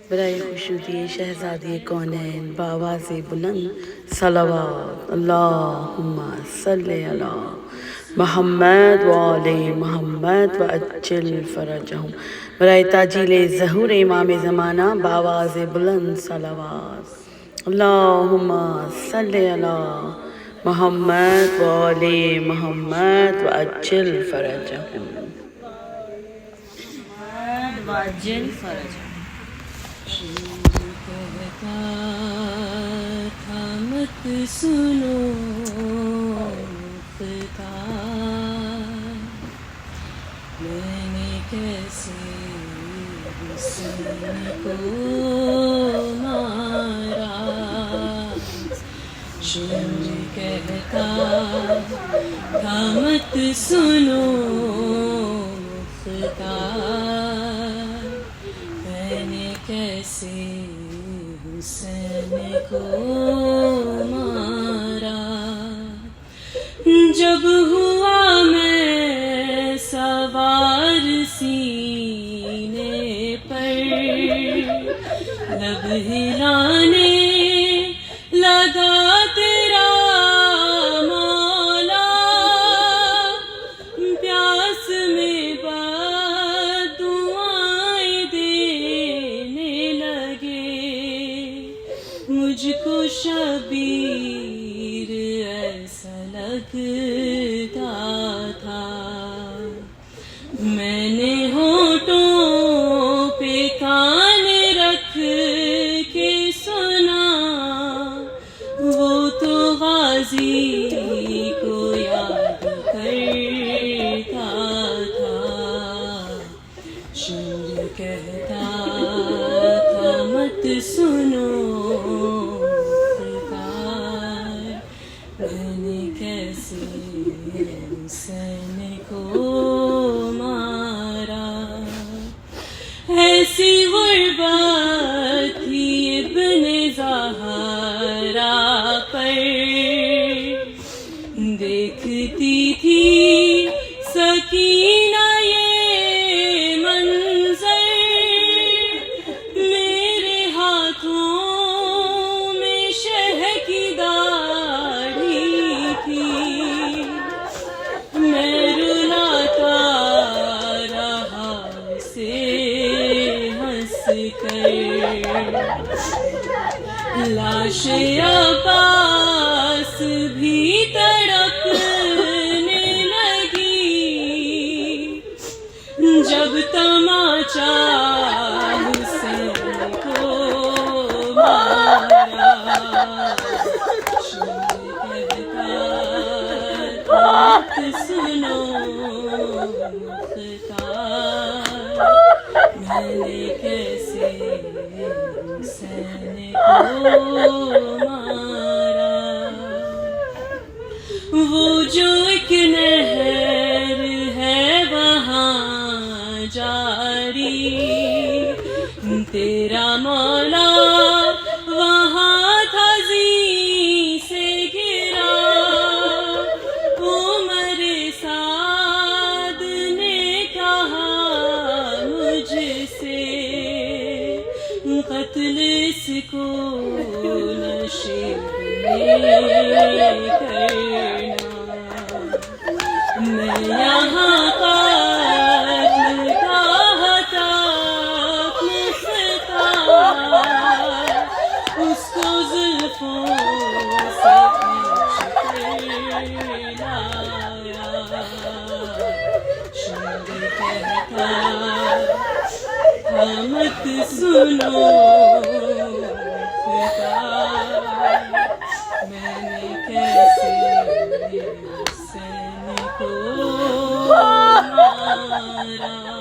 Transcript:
बराए खुशनुदी शहजादी कौनैन बावाज़ बुलंद सलावत अल्लाहुम्मा सल्ली अला मोहम्मद व आले मोहम्मद व अज्जिल फरजहुम। बराए ताजीले ज़हूर इमाम ज़माना बावाज़ बुलंद सलावत अल्लाहुम्मा सल्ली अला मोहम्मद व आले मोहम्मद व अज्जिल फरजहुम। कहता था मत सुनो खुदा, मैंने कैसे हुस्न को मारा। शुरू कहता था मत सुनो खुदा, कैसे हुस्न को मारा। जब हुआ मैं सवार सीने पर, लब हिलाने लगा तेरा मौला। प्यास में मुझको शबीर ऐसा लगता था। मैंने होठों पे कान रख के सुना, वो तो गाजी को याद करता था। शुरू कहता था मत सुनो, मैंने कैसे हुस्न को मारा। ऐसी गुर्बत थी इब्ने ज़हरा पर, देखती थी सकीना ये मंजर। मेरे हाथों में शह की मैं रुलाता रहा से हंस कर। लाश अब्बास भी तड़पने लगी, जब तमाचा हुसैन को मारा। सुनो मुख्तार, मैंने कैसे हुसैन को मारा। वो जो एक नहर है वहाँ जारी, तेरा मौला वहाँ था ज़ी से गिरा। उमर साद ने कहा मुझसे, कत्ल इसको नशीब में करना। मैं यहाँ कातिल का हताक मुख्तार, उसको जुल्फों से मत सुनो खुदा, मैंने कैसे हुस्न को मारा।